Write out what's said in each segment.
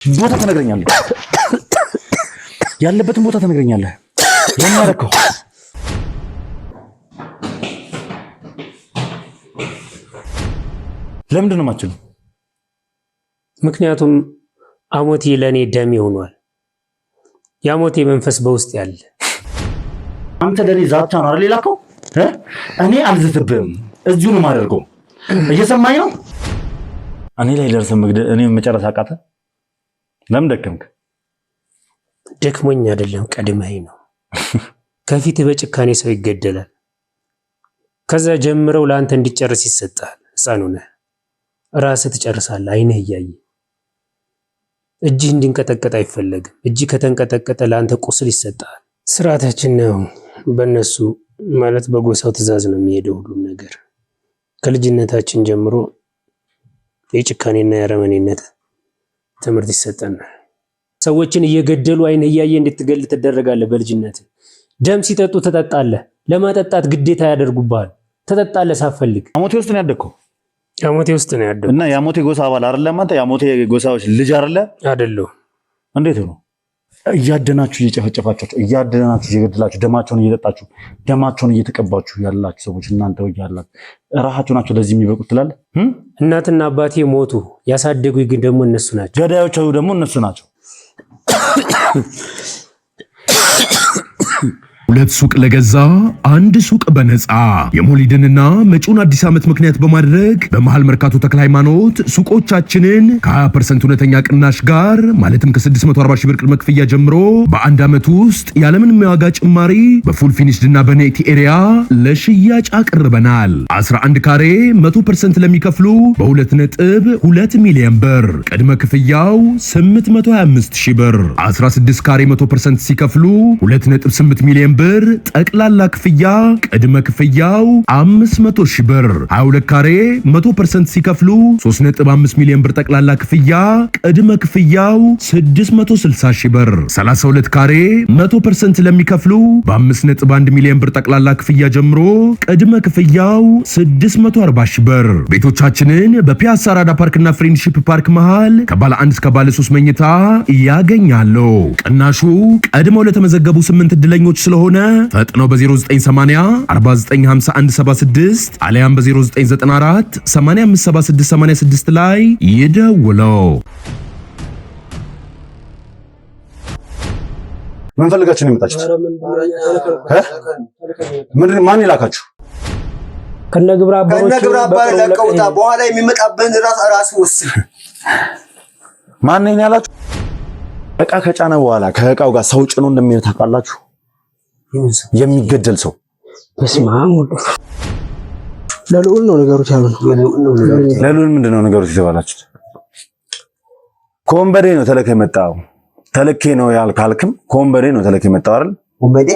ቦታ ተነግረኛለህ ያለበትን ቦታ ተነግረኛለህ ለማረከው ለምንድን ነው የማትችለው? ምክንያቱም አሞቴ ለኔ ደም ይሆናል። የአሞቴ መንፈስ በውስጥ ያለ አንተ ለኔ ዛቻ ነው አይደል ላከው? እኔ አልዝትብህም እዚሁ ነው የማደርገው። እየሰማኝ ነው? እኔ ላይ ደርሰህ መግደል እኔ መጨረስ አቃተ? ለምን ደከምክ? ደክሞኝ አይደለም ቀድመኝ ነው። ከፊት በጭካኔ ሰው ይገደላል። ከዛ ጀምረው ለአንተ እንዲጨርስ ይሰጣል። ህፃኑ ነህ፣ ራስህ ትጨርሳለህ። አይንህ እያየ እጅህ እንዲንቀጠቀጥ አይፈለግም። እጅህ ከተንቀጠቀጠ ለአንተ ቁስል ይሰጣል። ስርዓታችን ነው። በእነሱ ማለት በጎሳው ትእዛዝ ነው የሚሄደው ሁሉም ነገር። ከልጅነታችን ጀምሮ የጭካኔና የአረመኔነት ትምህርት ይሰጠናል። ሰዎችን እየገደሉ አይን እያየ እንድትገል ትደረጋለህ። በልጅነት ደም ሲጠጡ ትጠጣለህ። ለማጠጣት ግዴታ ያደርጉብሃል። ትጠጣለህ ሳትፈልግ። አሞቴ ውስጥ ነው ያደግከው? አሞቴ ውስጥ ነው ያደግኩት። እና የአሞቴ ጎሳ አባል አይደለም አንተ? የአሞቴ ጎሳዎች ልጅ አይደለሁ? እንዴት ነው? እያደናችሁ እየጨፈጨፋችሁ እያደናችሁ እየገደላችሁ ደማቸውን እየጠጣችሁ ደማቸውን እየተቀባችሁ ያላችሁ ሰዎች እናንተ ወያላችሁ ራሳችሁ ናችሁ ለዚህ የሚበቁት ትላለህ? እናትና አባቴ ሞቱ። ያሳደጉኝ ግን ደግሞ እነሱ ናቸው። ገዳዮቹ ደግሞ እነሱ ናቸው። ሁለት ሱቅ ለገዛ አንድ ሱቅ በነፃ የሞሊድንና መጪውን አዲስ ዓመት ምክንያት በማድረግ በመሃል መርካቶ ተክለ ሃይማኖት ሱቆቻችንን ከ20% እውነተኛ ቅናሽ ጋር ማለትም ከ640 ሺህ ብር ቅድመ ክፍያ ጀምሮ በአንድ ዓመት ውስጥ ያለምንም የዋጋ ጭማሪ በፉል ፊኒሽድና በኔቲ ኤሪያ ለሽያጭ አቅርበናል። 11 ካሬ 100% ለሚከፍሉ በ2.2 ሚሊዮን ብር ቅድመ ክፍያው 825 ሺህ ብር፣ 16 ካሬ 100% ሲከፍሉ 2.8 ሚሊዮን ብር ጠቅላላ ክፍያ ቅድመ ክፍያው 500 ሺህ ብር፣ 22 ካሬ 100% ሲከፍሉ 3.5 ሚሊዮን ብር ጠቅላላ ክፍያ ቅድመ ክፍያው 660 ሺህ ብር፣ 32 ካሬ 100% ለሚከፍሉ በ5.1 ሚሊዮን ብር ጠቅላላ ክፍያ ጀምሮ ቅድመ ክፍያው 640 ሺህ ብር። ቤቶቻችንን በፒያሳ አራዳ ፓርክና ፍሬንድሺፕ ፓርክ መሃል ከባለ 1 እስከ ባለ 3 መኝታ ያገኛሉ። ቅናሹ ቀድመው ለተመዘገቡ 8 እድለኞች ስለሆነ ፈጥነው በ0980 495176 አሊያም በ0994 857686 ላይ ይደውለው። ምን ፈልጋችሁ ነው የመጣችሁት? ማን ይላካችሁ? ከነግብረ አባሮች ለቀውታ በኋላ የሚመጣብህን ራስ ወስን። ማን ነው ያላችሁ? እቃ ከጫነ በኋላ ከእቃው ጋር ሰው ጭኖ እንደሚሄድ ታውቃላችሁ? የሚገደል ሰው በስማም ለልዑል ነው ነገሮች ያሉት። ለልዑል ምንድነው ነገሮች የተባላችሁት? ኮምበዴ ነው ተለከ የመጣው። ተለከ ነው ያልካልክም ኮምበዴ ነው ተለከ የመጣው አይደል? ኮምበዴ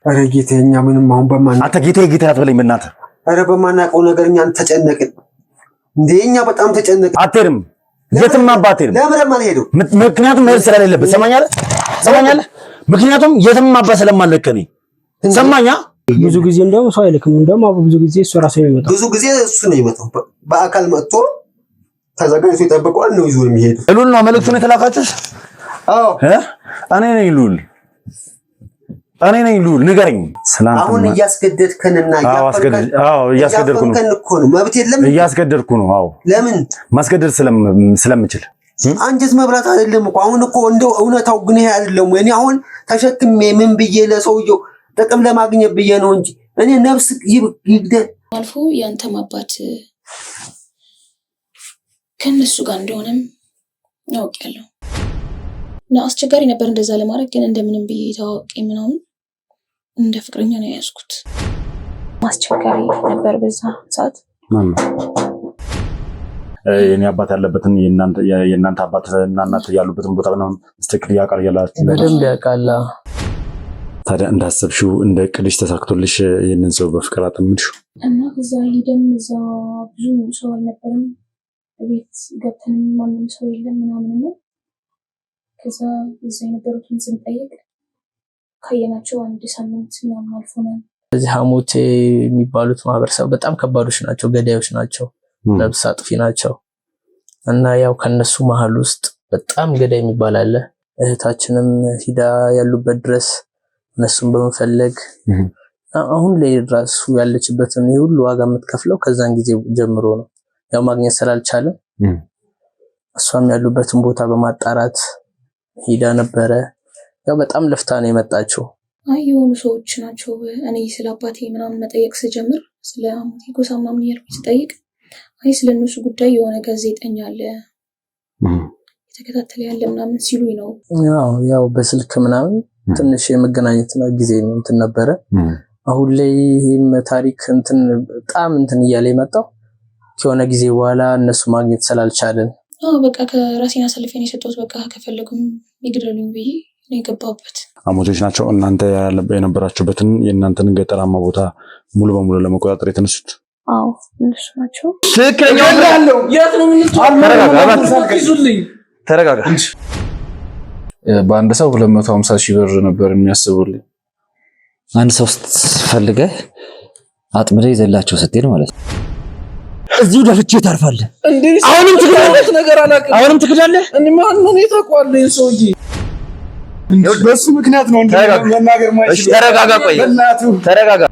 ኧረ ጌታኛ ምንም አሁን በማን አንተ ጌታ አትበለኝ በእናትህ። ኧረ በማናውቀው ነገርኛ ተጨነቅን እንደኛ በጣም ተጨነቅን። አትሄድም የትም አባቴንም ለምን አልሄድም? ምክንያቱም መሄድ ስለሌለበት ሰማኛለህ? ምክንያቱም የትም አባ ስለማለከኝ ሰማኛ። ብዙ ጊዜ እንደው ሰው አይልክም። እንደውም ብዙ ጊዜ እሱ ራሱ የሚመጣው ብዙ ጊዜ እሱ ነው የሚመጣው። በአካል መጥቶ ተዘጋጅቶ ይጠብቀዋል ነው ይዞ የሚሄድ። ልዑል ነው መልእክቱን የተላካችሁት? አዎ እኔ ነኝ ልዑል ንገረኝ። አሁን እያስገደድከንና እያስገደድኩ ነው። መብት የለም እያስገደድኩ ነው። አዎ ለምን ማስገደድ ስለምችል አንጀት መብላት አይደለም እኮ አሁን እኮ እንደው እውነታው ግን ይሄ አይደለም። እኔ አሁን ተሸክሜ ምን ብዬ ለሰውየው ጥቅም ለማግኘት ብዬ ነው እንጂ እኔ ነፍስ ይግደል አልፎ ያንተም አባት ከነሱ ጋር እንደሆነም ያውቃለሁ እና አስቸጋሪ ነበር እንደዛ ለማድረግ። ግን እንደምንም ብዬ ታዋቂ ምናምን እንደ ፍቅረኛ ነው ያዝኩት። አስቸጋሪ ነበር በዛ ሰዓት። የኔ አባት ያለበትን የእናንተ አባት እና እናት ያሉበትን ቦታ ነው ስትክል ያቃርያላችሁ በደንብ ያቃላ። ታዲያ እንዳሰብሽው እንደ ቅድሽ ተሳክቶልሽ ይሄንን ሰው በፍቅር አጥምድሽ እና ከዛ ሄደን እዛ ብዙ ሰው አልነበረም። ቤት ገብተን ማንም ሰው የለም ምናምን ነው። ከዛ እዛ የነበሩትን ስንጠይቅ ካየናቸው 1 ሳምንት ምናምን አልፎናል። እዚህ ሐሞቴ የሚባሉት ማህበረሰብ በጣም ከባዶች ናቸው፣ ገዳዮች ናቸው፣ ነፍስ አጥፊ ናቸው። እና ያው ከነሱ መሃል ውስጥ በጣም ገዳይ የሚባል አለ። እህታችንም ሂዳ ያሉበት ድረስ እነሱን በመፈለግ አሁን ላይ ራሱ ያለችበትን ሁሉ ዋጋ የምትከፍለው ከዛን ጊዜ ጀምሮ ነው። ያው ማግኘት ስላልቻለ እሷም ያሉበትን ቦታ በማጣራት ሂዳ ነበረ። ያው በጣም ለፍታ ነው የመጣችው። የሆኑ ሰዎች ናቸው። እኔ ስለ አባቴ ምናምን መጠየቅ ስጀምር ስለ አሞቴ ጎሳ ምናምን እያልኩኝ ስጠይቅ ስለነሱ ጉዳይ የሆነ ጋዜጠኛ አለ የተከታተለ ያለ ምናምን ሲሉኝ ነው። ያው በስልክ ምናምን ትንሽ የመገናኘት ጊዜ እንትን ነበረ። አሁን ላይ ይሄም ታሪክ እንትን በጣም እንትን እያለ የመጣው ከሆነ ጊዜ በኋላ እነሱ ማግኘት ስላልቻለን በቃ ከራሴን አሳልፌን የሰጠሁት በቃ ከፈለጉም ይግደሉኝ ብዬ ነው የገባሁበት። አሞቶች ናቸው እናንተ የነበራችሁበትን የእናንተን ገጠራማ ቦታ ሙሉ በሙሉ ለመቆጣጠር የተነሱት? አዎ እነሱ ናቸው። ትክክለኛ ያለው የት ነው? ተረጋጋ። በአንድ ሰው 250,000 ብር ነበር የሚያስቡልኝ። አንድ ሰው ስትፈልገህ አጥምደህ ይዘላቸው ስትሄድ ማለት ነው። እዚሁ ደፍቼ ታርፋለህ። አሁንም ትግላለህ ነገር አላውቅም። አሁንም ትግላለህ። እኔ ማን ነው የታውቀዋለሁ? ይሄ ሰውዬ በሱ ምክንያት ነው እንዴ መናገር ማይችል። ተረጋጋ። ቆይ ተረጋጋ።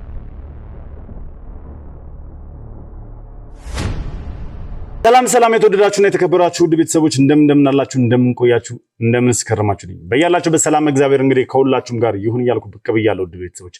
ሰላም የተወደዳችሁና የተከበራችሁ ውድ ቤተሰቦች እንደምን አላችሁ? እንደምን ቆያችሁ? እንደምን ስከረማችሁልኝ? በያላችሁበት ሰላም እግዚአብሔር እንግዲህ ከሁላችሁም ጋር ይሁን እያልኩ ብቅ ብያለሁ። ውድ ቤተሰቦች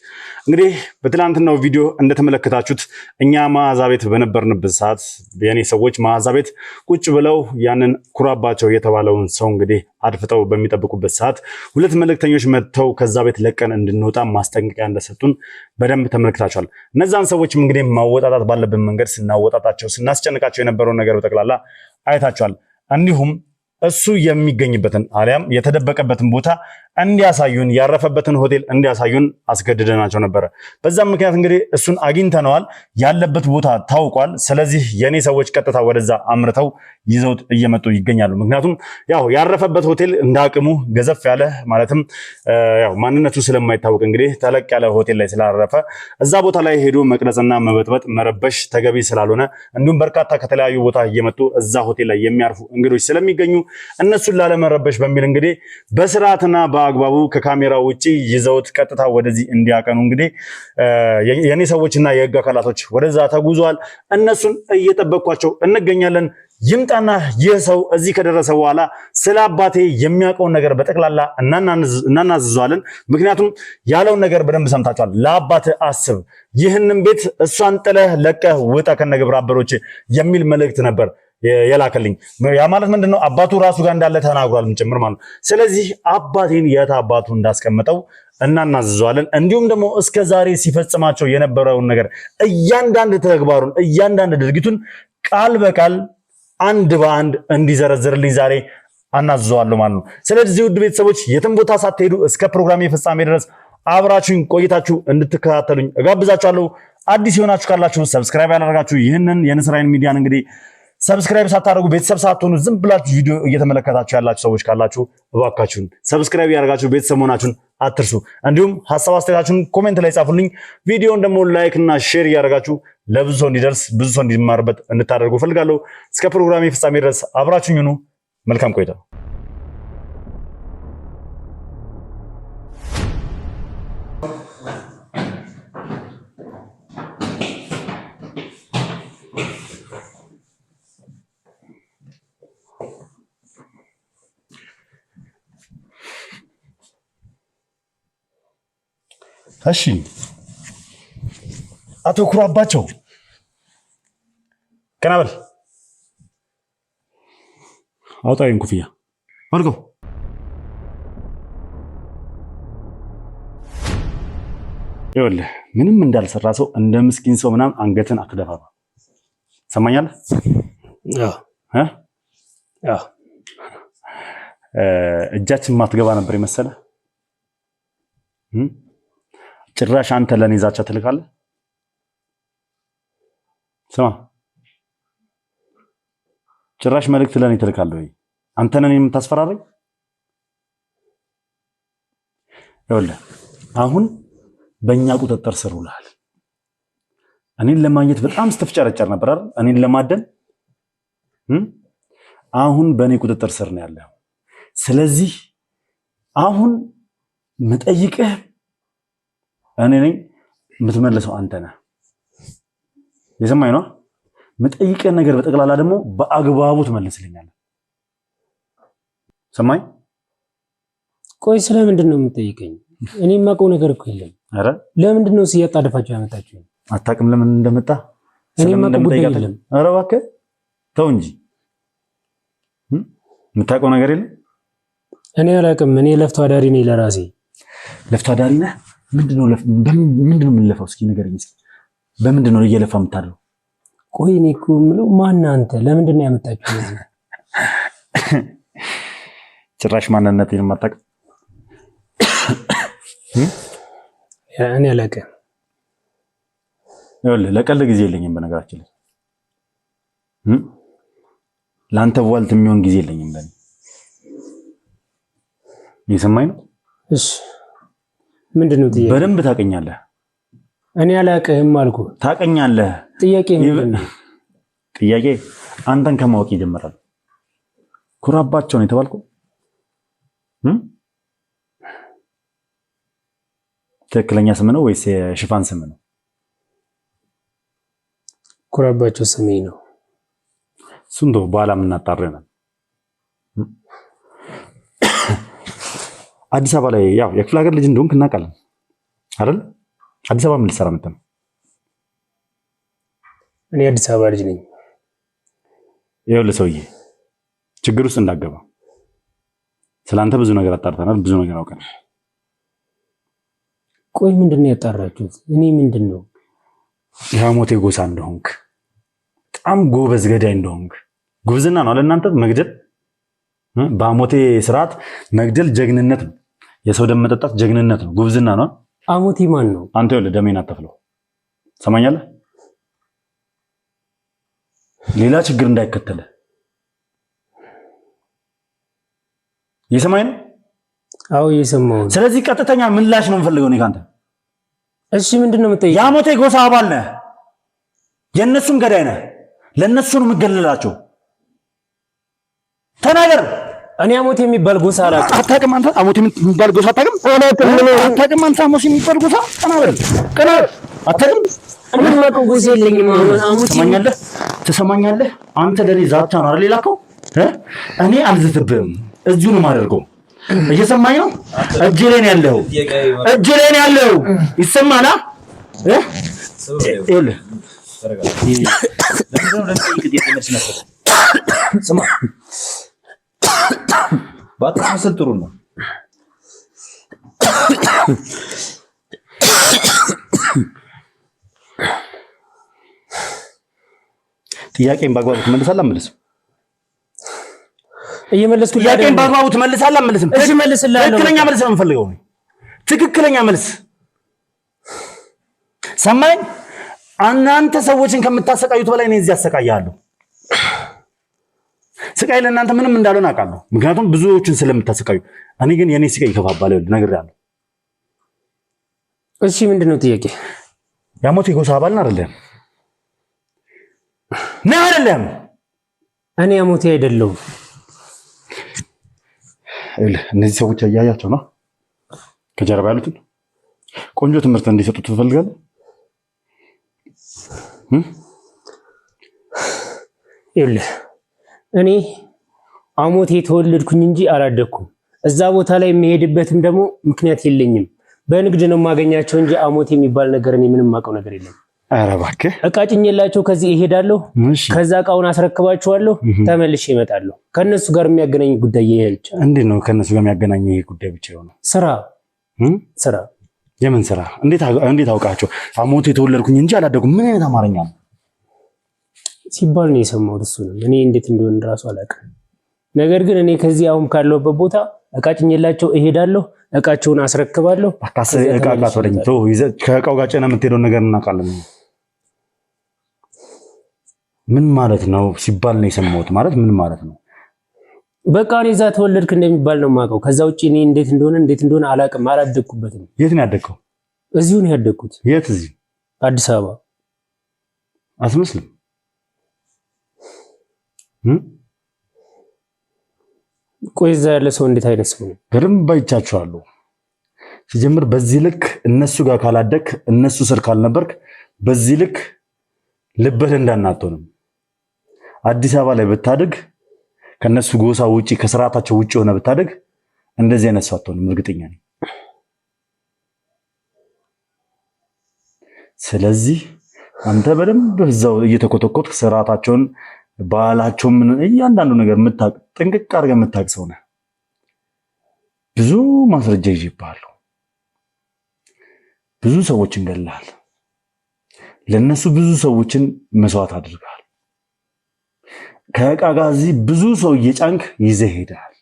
እንግዲህ በትናንትናው ቪዲዮ እንደተመለከታችሁት እኛ መዓዛ ቤት በነበርንበት ሰዓት የኔ ሰዎች መዓዛ ቤት ቁጭ ብለው ያንን ኩራባቸው የተባለውን ሰው እንግዲህ አድፍጠው በሚጠብቁበት ሰዓት ሁለት መልእክተኞች መጥተው ከዛ ቤት ለቀን እንድንወጣ ማስጠንቀቂያ እንደሰጡን በደንብ ተመልክታችኋል። እነዛን ሰዎችም እንግዲህ ማወጣጣት ባለብን መንገድ ስናወጣጣቸው ስናስጨንቃቸው የነበረው ነገር በጠቅላላ አይታችኋል። እንዲሁም እሱ የሚገኝበትን አሊያም የተደበቀበትን ቦታ እንዲያሳዩን ያረፈበትን ሆቴል እንዲያሳዩን አስገድደናቸው ነበረ። በዛም ምክንያት እንግዲህ እሱን አግኝተነዋል። ያለበት ቦታ ታውቋል። ስለዚህ የኔ ሰዎች ቀጥታ ወደዛ አምርተው ይዘውት እየመጡ ይገኛሉ። ምክንያቱም ያው ያረፈበት ሆቴል እንዳቅሙ ገዘፍ ያለ ማለትም ያው ማንነቱ ስለማይታወቅ እንግዲህ ተለቅ ያለ ሆቴል ላይ ስላረፈ እዛ ቦታ ላይ ሄዶ መቅረጽና መበጥበጥ መረበሽ ተገቢ ስላልሆነ እንዲሁም በርካታ ከተለያዩ ቦታ እየመጡ እዛ ሆቴል ላይ የሚያርፉ እንግዶች ስለሚገኙ እነሱን ላለመረበሽ በሚል እንግዲህ በስርዓትና በአግባቡ ከካሜራ ውጪ ይዘውት ቀጥታ ወደዚህ እንዲያቀኑ እንግዲህ የኔ ሰዎችና የህግ አካላቶች ወደዛ ተጉዟል። እነሱን እየጠበቅኳቸው እንገኛለን። ይምጣና ይህ ሰው እዚህ ከደረሰ በኋላ ስለ አባቴ የሚያውቀውን ነገር በጠቅላላ እናናዝዘዋለን። ምክንያቱም ያለውን ነገር በደንብ ሰምታችኋል። ለአባቴ አስብ፣ ይህንን ቤት እሷን ጥለህ ለቀህ ውጣ ከነግብረ አበሮች የሚል መልእክት ነበር የላከልኝ። ያ ማለት ምንድነው? አባቱ ራሱ ጋር እንዳለ ተናግሯል ጭምር ማለት ነው። ስለዚህ አባቴን የት አባቱ እንዳስቀመጠው እናናዝዘዋለን። እንዲሁም ደግሞ እስከ ዛሬ ሲፈጽማቸው የነበረውን ነገር እያንዳንድ ተግባሩን እያንዳንድ ድርጊቱን ቃል በቃል አንድ በአንድ እንዲዘረዝርልኝ ዛሬ አናዝዘዋለሁ ማለት ነው። ስለዚህ ውድ ቤተሰቦች የትም ቦታ ሳትሄዱ እስከ ፕሮግራሜ ፍጻሜ ድረስ አብራችሁን ቆይታችሁ እንድትከታተሉኝ እጋብዛችኋለሁ። አዲስ የሆናችሁ ካላችሁ ሰብስክራይብ ያላደረጋችሁ ይህንን የንስራይን ሚዲያን እንግዲህ ሰብስክራይብ ሳታደርጉ ቤተሰብ ሳትሆኑ ዝም ብላችሁ ቪዲዮ እየተመለከታችሁ ያላችሁ ሰዎች ካላችሁ እባካችሁን ሰብስክራይብ ያደርጋችሁ ቤተሰብ መሆናችሁን አትርሱ። እንዲሁም ሐሳብ አስተያየታችሁን ኮሜንት ላይ ጻፉልኝ። ቪዲዮውን ደግሞ ላይክ እና ሼር ያደርጋችሁ ለብዙ ሰው እንዲደርስ ብዙ ሰው እንዲማርበት እንድታደርጉ ፈልጋለሁ። እስከ ፕሮግራሜ ፍጻሜ ድረስ አብራችሁኝ ሁኑ። መልካም ቆይታ። እሺ አቶ ኩራባቸው ቀናበል አውጣይን ኩፍያ አድርገው። ይኸውልህ ምንም እንዳልሰራ ሰው እንደ ምስኪን ሰው ምናምን አንገትን አትደፋባ። ሰማኛለህ? እጃችን ማትገባ ነበር የመሰለ ጭራሽ አንተ ለኔ ዛቻ ትልካለህ። ስማ ጭራሽ መልእክት ለኔ ትልካለህ ወይ? አንተ ነን የምታስፈራረኝ? ይኸውልህ አሁን በእኛ ቁጥጥር ስር ውለሃል። እኔን ለማግኘት በጣም ስትፍጨረጨር ነበር አይደል? እኔን ለማደን አሁን በእኔ ቁጥጥር ስር ነው ያለው። ስለዚህ አሁን መጠይቅህ እኔ ነኝ፣ የምትመልሰው አንተ ነህ። የሰማኝ ነው። መጠይቅህ ነገር በጠቅላላ ደግሞ በአግባቡ ትመልስልኛለህ። ሰማኝ። ቆይ ስለምንድን ነው የምጠይቀኝ? እኔ የማውቀው ነገር እኮ የለም። አረ ለምንድን ነው እያጣደፋችሁ ያመጣችሁ? አታውቅም ለምን እንደመጣ? እኔ የማውቀው ጉዳይ የለም። አረ እባክህ ተው እንጂ የምታውቀው ነገር የለም። እኔ አላውቅም። እኔ ለፍቶ አዳሪ ነኝ ለራሴ። ለፍቶ አዳሪ ነህ? ምንድነው የምንለፋው? እስኪ ንገረኝ እስኪ። በምንድን ነው እየለፋ የምታድረው? ቆይ እኔ እኮ የምለው ማን አንተ? ለምንድን ነው ያመጣችሁ? ጭራሽ ማንነቴን የማታውቅም? እኔ አላውቅም። ይኸውልህ ለቀልድ ጊዜ የለኝም። በነገራችን ላይ ለአንተ ቧልት የሚሆን ጊዜ የለኝም። ለኔ እየሰማኝ ነው? እሺ ምንድነው ጥያቄ? በደንብ ታውቀኛለህ። እኔ አላውቅም አልኩህ። ታውቀኛለህ። ጥያቄ ምንድነው? ጥያቄ አንተን ከማወቅ ይጀምራል። ኩራባቸው ነው የተባልኩት? ትክክለኛ ስም ነው ወይስ የሽፋን ስም ነው? ኩራባቸው ስሜ ነው። እሱን ተው፣ በኋላ የምናጣራለን። አዲስ አበባ ላይ ያው የክፍለ ሀገር ልጅ እንደሆንክ እናውቃለን አይደል? አዲስ አበባ ምን ልትሰራ መጣህ? እኔ አዲስ አበባ ልጅ ነኝ። ይኸውልህ ሰውዬ ችግር ውስጥ እንዳገባ ስላንተ ብዙ ነገር አጣርተናል፣ ብዙ ነገር አውቀናል። ቆይ ምንድነው ያጣራችሁት? እኔ ምንድነው የሐሞቴ ጎሳ እንደሆንክ፣ በጣም ጎበዝ ገዳይ እንደሆንክ። ጉብዝና ነው አለ እናንተ መግደል። በሐሞቴ ስርዓት መግደል ጀግንነት ነው። የሰው ደም መጠጣት ጀግንነት ነው፣ ጉብዝና ነው። ሐሞቴ ማን ነው? አንተ። ይኸውልህ ደሜን አትፍለው፣ ሰማኛለህ? ሌላ ችግር እንዳይከተለ እየሰማኝ ነው? አዎ እየሰማሁ ነው። ስለዚህ ቀጥተኛ ምላሽ ነው የምፈልገው እኔ ካንተ። እሺ ምንድነው የምጠይቀው? የሐሞቴ ጎሳ አባል ነህ፣ የእነሱም ገዳይ ነህ። ለእነሱ ነው የምገለላቸው። ተናገር። እኔ ሐሞቴ የሚባል ጎሳ አላውቅም። አታውቅም አንተ? ሐሞቴ የሚባል ጎሳ አታውቅም? አታውቅም አንተ? ሐሞቴ የሚባል ጎሳ ተናገር። አታውቅም? እኔ የማውቀው ጎሳ የለኝም። ትሰማኛለህ? ትሰማኛለህ? አንተ ለኔ ዛቻ ነው አይደል የላከው? እኔ አልዝትብህም፣ እዚሁ ነው የማደርገው። እየሰማኝ ነው? እጅ ላይ ነው ያለው፣ እጅ ላይ ነው ያለው። ይሰማል? ይኸውልህ ስማ፣ ባትመሰል ጥሩ ነው። ጥያቄን በአግባቡ ትመልሳለህ? አትመልስም? እየመለስኩ ጥያቄን በአግባቡ ትመልሳለህ? አትመልስም? እሺ መልስልሃለሁ። ትክክለኛ መልስ ነው የምፈልገው። ትክክለኛ መልስ። ሰማኝ? እናንተ ሰዎችን ከምታሰቃዩት በላይ እኔ እዚህ አሰቃያለሁ። ስቃይ ለእናንተ ምንም እንዳልሆነ አውቃለሁ፣ ምክንያቱም ብዙዎችን ስለምታሰቃዩ። እኔ ግን የኔ ስቃይ ይከፋባል። ነግሬሃለሁ። እሺ ምንድነው ጥያቄ? የሐሞቴ ጎሳ አባል ነህ አይደለም? ነህ አይደለም? እኔ ሐሞቴ አይደለሁም። እነዚህ ሰዎች እያያቸው ነው ከጀርባ ያሉትን። ቆንጆ ትምህርት እንዲሰጡ ትፈልጋለህ? ይኸውልህ እኔ ሐሞቴ ተወለድኩኝ እንጂ አላደኩም። እዛ ቦታ ላይ የሚሄድበትም ደግሞ ምክንያት የለኝም። በንግድ ነው የማገኛቸው እንጂ ሐሞቴ የሚባል ነገር እኔ ምንም የማውቀው ነገር የለም። ኧረ እባክህ። እቃ ጭኜላቸው ከዚህ እሄዳለሁ። ከዛ እቃውን አስረክባቸዋለሁ፣ ተመልሼ እመጣለሁ። ከነሱ ጋር የሚያገናኝ ጉዳይ ይሄ ብቻ። እንዴት ነው ከነሱ ጋር የሚያገናኝ ይሄ ጉዳይ ብቻ የሆነው? ስራ። የምን ስራ? እንዴት አውቃቸው? ሐሞቴ የተወለድኩኝ እንጂ አላደኩም። ምን አይነት አማርኛ ነው ሲባል ነው የሰማሁት። እሱ ነው እኔ እንዴት እንደሆነ እራሱ አላውቅም። ነገር ግን እኔ ከዚህ አሁን ካለሁበት ቦታ እቃ ጭኜላቸው እሄዳለሁ፣ እቃቸውን አስረክባለሁ። እቃ ወደኝ ከእቃው ጋር ጭነህ የምትሄደውን ነገር እናውቃለን። ምን ማለት ነው ሲባል ነው የሰማሁት። ማለት ምን ማለት ነው? በቃ እኔ እዛ ተወለድክ እንደሚባል ነው የማውቀው። ከዛ ውጪ እኔ እንዴት እንደሆነ አላውቅም። አላደግኩበትም። የት ነው ያደግከው? እዚሁ ነው ያደግኩት። የት? እዚሁ አዲስ አበባ። አትመስልም። ቆይ እዛ ያለ ሰው እንዴት አይነት ሰው ነው? በደንብ አይቻችኋለሁ። ሲጀምር በዚህ ልክ እነሱ ጋር ካላደክ እነሱ ስር ካልነበርክ በዚህ ልክ ልበህ እንዳናተውንም አዲስ አበባ ላይ ብታድግ ከነሱ ጎሳ ውጪ ከስርዓታቸው ውጪ ሆነ ብታድግ እንደዚህ አይነት ሰው አትሆንም፣ እርግጠኛ ነኝ። ስለዚህ አንተ በደንብ እዛው እየተኮተኮትክ ስርዓታቸውን ባህላቸውን እያንዳንዱ ነገር የምታውቅ ጥንቅቅ አድርገህ የምታውቅ ሰው ነህ። ብዙ ማስረጃ ይዤብሃለሁ። ብዙ ሰዎችን ገለሃል። ለነሱ ብዙ ሰዎችን መስዋዕት አድርገሃል። ከዕቃ ጋር እዚህ ብዙ ሰው እየጫንክ ይዘህ ሄደሃል።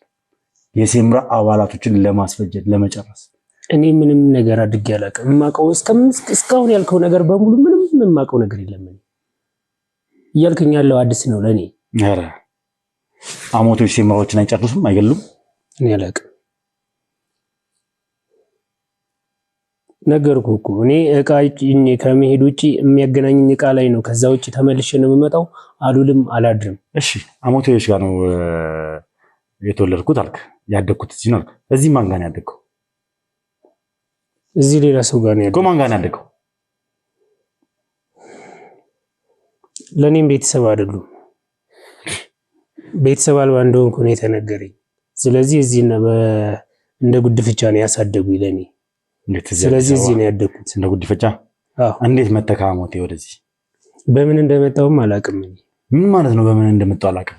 የሴምራ አባላቶችን ለማስፈጀት ለመጨረስ እኔ ምንም ነገር አድርጌ አላውቅም። የማውቀው እስካሁን ያልከው ነገር በሙሉ ምንም የማውቀው ነገር የለም። እያልከኝ ያለው አዲስ ነው ለኔ። ኧረ አሞቶች ሴምራዎችን አይጨርሱም፣ አይገሉም። እኔ አላውቅም። ነገርኩህ እኮ እኔ ዕቃ ከመሄድ ውጪ የሚያገናኝኝ ዕቃ ላይ ነው። ከዛ ውጪ ተመልሼ ነው የምመጣው። አሉልም አላድርም። እሺ አሞቶች ጋር ነው የተወለድኩት አልክ። ያደግኩት እዚህ ነው አልክ። እዚህ ማን ጋር ነው ያደግከው? እዚህ ሌላ ሰው ጋር ነው ያደግከው። ማን ጋር ነው ያደግከው? ለኔም ቤተሰብ አይደሉም። ቤተሰብ አልባ እንደሆንኩ ነው የተነገረኝ። ስለዚህ እዚህ እንደ ጉድፍቻ ነው ያሳደጉኝ ለኔ። ስለዚህ እዚህ ነው ያደግኩት። እንደ ጉድፍቻ? አዎ። እንዴት መተካ ሞቴ ወደዚህ? በምን እንደመጣሁም አላውቅም። ምን ማለት ነው በምን እንደመጣሁ አላውቅም?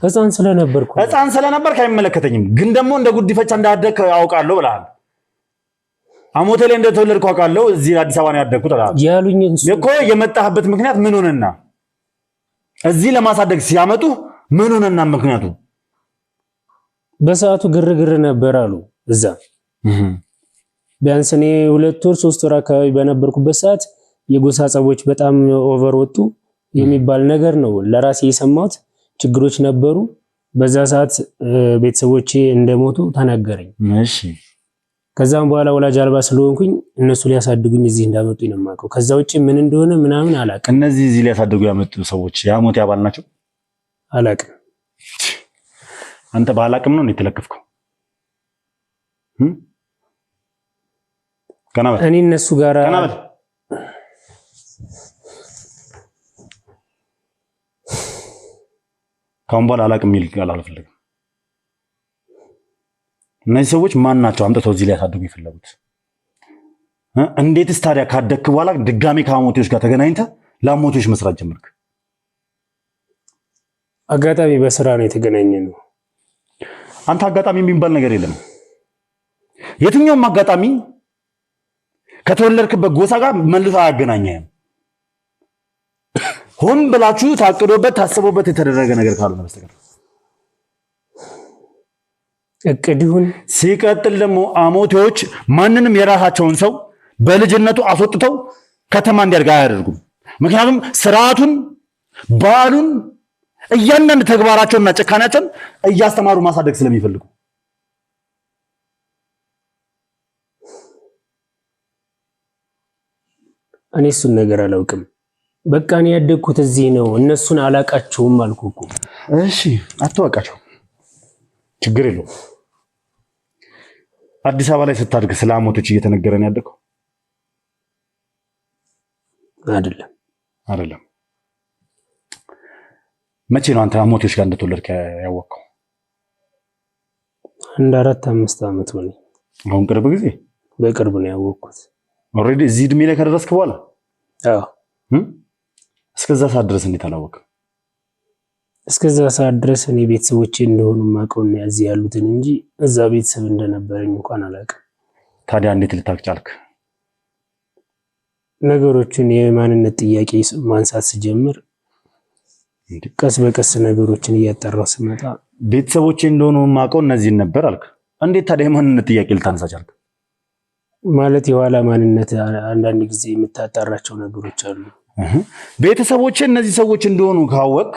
ህፃን ስለነበርክ አይመለከተኝም። ግን ደግሞ እንደ ጉድፈቻ እንዳደግክ አውቃለሁ ብለሃል። አሞቴ ላይ እንደተወለድኩ አውቃለሁ። እዚህ አዲስ አበባ ነው ያደግኩት ብለሃል ያሉኝ እኮ። የመጣህበት ምክንያት ምን ሆነና እዚህ ለማሳደግ ሲያመጡ ምን ሆነና? ምክንያቱ በሰዓቱ ግርግር ነበር አሉ እዛ። ቢያንስ እኔ 2 ወር 3 ወር አካባቢ በነበርኩበት ሰዓት የጎሳ ጸቦች በጣም ኦቨር ወጡ የሚባል ነገር ነው ለራሴ የሰማሁት። ችግሮች ነበሩ በዛ ሰዓት። ቤተሰቦቼ እንደሞቱ ተናገረኝ። እሺ። ከዛም በኋላ ወላጅ አልባ ስለሆንኩኝ እነሱ ሊያሳድጉኝ እዚህ እንዳመጡኝ ነው የማውቀው። ከዛ ውጪ ምን እንደሆነ ምናምን አላውቅም። እነዚህ እዚህ ሊያሳድጉ ያመጡ ሰዎች የአሞቴ አባል ናቸው? አላውቅም። አንተ ባላቅም ነው የተለከፍከው? ከናበል እኔ እነሱ ጋር ከናበል ካሁን በኋላ አላቅም የሚል ቃል አልፈልግም። እነዚህ ሰዎች ማን ናቸው አምጥተው እዚህ ሊያሳድጉ የፈለጉት? እንዴትስ ታዲያ ካደግክ በኋላ ድጋሚ ከአሞቴዎች ጋር ተገናኝተህ ለአሞቴዎች መስራት ጀመርክ? አጋጣሚ በስራ ነው የተገናኘነው። አንተ አጋጣሚ የሚባል ነገር የለም። የትኛውም አጋጣሚ ከተወለድክበት ጎሳ ጋር መልሶ አያገናኘህም። ሆን ብላችሁ ታቅዶበት ታስቦበት የተደረገ ነገር ካልሆነ በስተቀር እቅድ ይሁን። ሲቀጥል ደግሞ አሞቴዎች ማንንም የራሳቸውን ሰው በልጅነቱ አስወጥተው ከተማ እንዲያድግ አያደርጉም። ምክንያቱም ስርዓቱን፣ ባህሉን፣ እያንዳንዱ ተግባራቸውንና ጭካኔያቸውን እያስተማሩ ማሳደግ ስለሚፈልጉ እኔ እሱን ነገር አላውቅም። በቃ እኔ ያደግኩት እዚህ ነው። እነሱን አላቃቸውም አልኩ እኮ። እሺ አትዋቃቸው፣ ችግር የለውም። አዲስ አበባ ላይ ስታድግ ስለ አሞቶች እየተነገረ ነው ያደግከው? አይደለም። መቼ ነው አንተ አሞቶች ጋር እንደተወለድክ ያወቅከው? 4-5 ዓመት ሆነ። አሁን ቅርብ ጊዜ? በቅርብ ነው ያወቅኩት። ኦልሬዲ እዚህ እድሜ ላይ ከደረስክ በኋላ? አዎ። እስከዛ ሰዓት ድረስ እንዴት አላወቅም? እስከዛ ሰዓት ድረስ እኔ ቤተሰቦቼ እንደሆኑ ማውቀውና እዚህ ያሉትን እንጂ እዛ ቤተሰብ እንደነበረኝ እንኳን አላውቅም። ታዲያ እንዴት ልታውቅ ቻልክ? ነገሮችን የማንነት ጥያቄ ማንሳት ስጀምር ቀስ በቀስ ነገሮችን እያጠራው ስመጣ ቤተሰቦቼ እንደሆኑ ማውቀው እነዚህን ነበር አልክ። እንዴት ታዲያ የማንነት ጥያቄ ልታነሳ ቻልክ? ማለት የኋላ ማንነት አንዳንድ ጊዜ የምታጣራቸው ነገሮች አሉ። ቤተሰቦቼ እነዚህ ሰዎች እንደሆኑ ካወቅ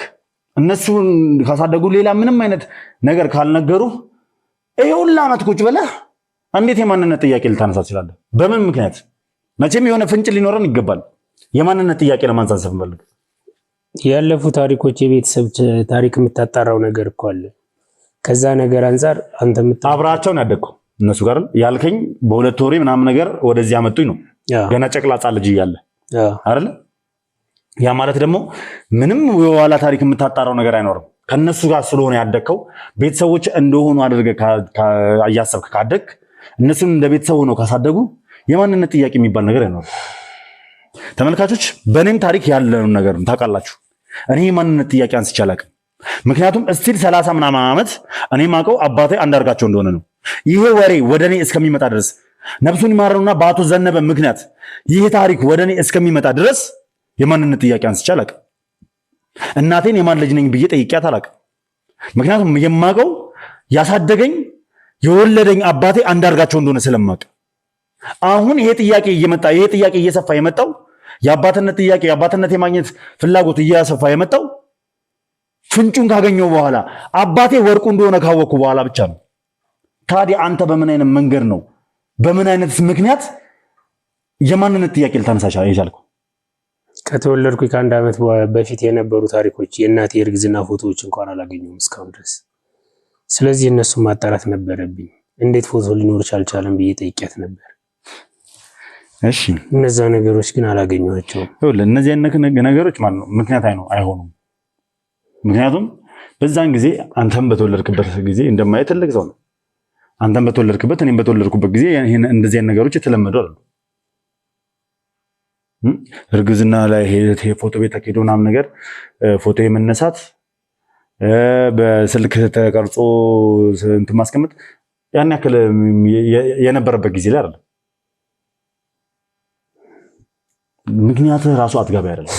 እነሱን ካሳደጉ ሌላ ምንም አይነት ነገር ካልነገሩ ይሄ ሁሉ ዓመት ቁጭ ብለህ እንዴት የማንነት ጥያቄ ልታነሳ ትችላለህ? በምን ምክንያት? መቼም የሆነ ፍንጭ ሊኖረን ይገባል። የማንነት ጥያቄ ለማንሳት ስንፈልግ ያለፉ ታሪኮች፣ የቤተሰብ ታሪክ የምታጣራው ነገር እኮ አለ። ከዛ ነገር አንፃር አንተ አብራቸውን ያደግኩ እነሱ ጋር ያልከኝ በሁለት ወሬ ምናምን ነገር ወደዚህ አመጡኝ ነው። ገና ጨቅላ ጻ ልጅ እያለ አይደል? ያ ማለት ደግሞ ምንም የኋላ ታሪክ የምታጣራው ነገር አይኖርም። ከነሱ ጋር ስለሆነ ያደግከው ቤተሰቦች እንደሆኑ አድርገህ እያሰብክ ካደግ እነሱን እንደ ቤተሰብ ሆነው ካሳደጉ የማንነት ጥያቄ የሚባል ነገር አይኖርም። ተመልካቾች በእኔም ታሪክ ያለውን ነገር ታውቃላችሁ። እኔ የማንነት ጥያቄ አንስቼ አላውቅም። ምክንያቱም እስቲል 30 ምናምን ዓመት እኔ ማውቀው አባቴ አንዳርጋቸው እንደሆነ ነው። ይሄ ወሬ ወደ እኔ እስከሚመጣ ድረስ ነፍሱን ይማረውና በአቶ ዘነበ ምክንያት ይሄ ታሪክ ወደ እኔ እስከሚመጣ ድረስ የማንነት ጥያቄ አንስቼ አላውቅም። እናቴን የማን ልጅ ነኝ ብዬ ጠይቄያት አላውቅም። ምክንያቱም የማውቀው ያሳደገኝ የወለደኝ አባቴ አንዳርጋቸው እንደሆነ ስለማውቅ አሁን ይሄ ጥያቄ እየሰፋ የመጣው የአባትነት ጥያቄ የአባትነት የማግኘት ፍላጎት እየሰፋ የመጣው ፍንጩን ካገኘው በኋላ አባቴ ወርቁ እንደሆነ ካወቅኩ በኋላ ብቻ ነው። ታዲያ አንተ በምን አይነት መንገድ ነው በምን አይነት ምክንያት የማንነት ጥያቄ ልታነሳሽ የቻልከው? ከተወለድኩ ከአንድ ዓመት በፊት የነበሩ ታሪኮች የእናቴ የእርግዝና ፎቶዎች እንኳን አላገኘሁም እስካሁን ድረስ። ስለዚህ እነሱ ማጣራት ነበረብኝ። እንዴት ፎቶ ሊኖር አልቻለም ብዬ ጠይቄያት ነበር። እሺ እነዛ ነገሮች ግን አላገኘኋቸውም። እነዚህ ነገሮች ማለት ነው ምክንያት አይሆኑም። ምክንያቱም በዛን ጊዜ አንተም በተወለድክበት ጊዜ እንደማየት ትልቅ ሰው ነው። አንተም በተወለድክበት እኔም በተወለድኩበት ጊዜ እንደዚህ አይነት ነገሮች የተለመዱ አይደሉም። እርግዝና ላይ ፎቶ ቤት ተኬዶ ምናምን ነገር ፎቶ የመነሳት በስልክ ተቀርጾ እንትን ማስቀመጥ ያን ያክል የነበረበት ጊዜ ላይ አይደለም። ምክንያት ራሱ አጥጋቢ አይደለም።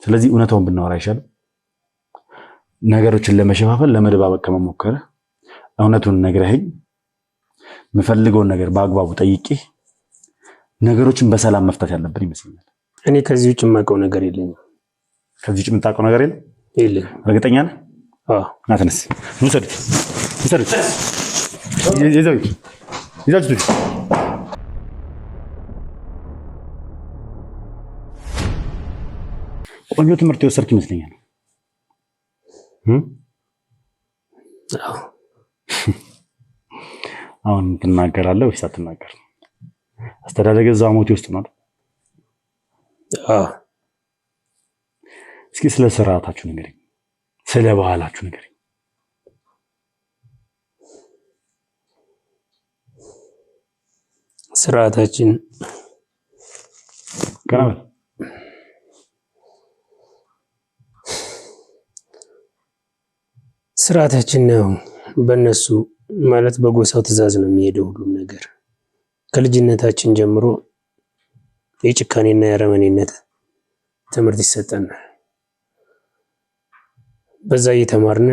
ስለዚህ እውነታውን ብናወራ አይሻልም? ነገሮችን ለመሸፋፈል ለመደባበቅ ከመሞከር እውነቱን ነግረኸኝ የምፈልገውን ነገር በአግባቡ ጠይቄ ነገሮችን በሰላም መፍታት ያለብን ይመስለኛል። እኔ ከዚህ ውጭ የማውቀው ነገር የለኝም። ከዚህ ውጭ የምታውቀው ነገር የለም? የለኝም። እርግጠኛ ነህ? አዎ። ና ተነስ፣ ውሰዱት። ይዛችሁት ቆንጆ ትምህርት የወሰድክ ይመስለኛል። አሁን ትናገራለህ ወይስ አትናገርም? አስተዳደገ እዛው ሞት ውስጥ ነው። እስኪ ስለ ስርዓታችሁ ንገረኝ፣ ስለ ባህላችሁ ንገረኝ። ስርዓታችን ከናበል ስርዓታችን ነው። በእነሱ ማለት በጎሳው ትዕዛዝ ነው የሚሄደው ሁሉም ነገር። ከልጅነታችን ጀምሮ የጭካኔና የአረመኔነት ትምህርት ይሰጠናል። በዛ እየተማርን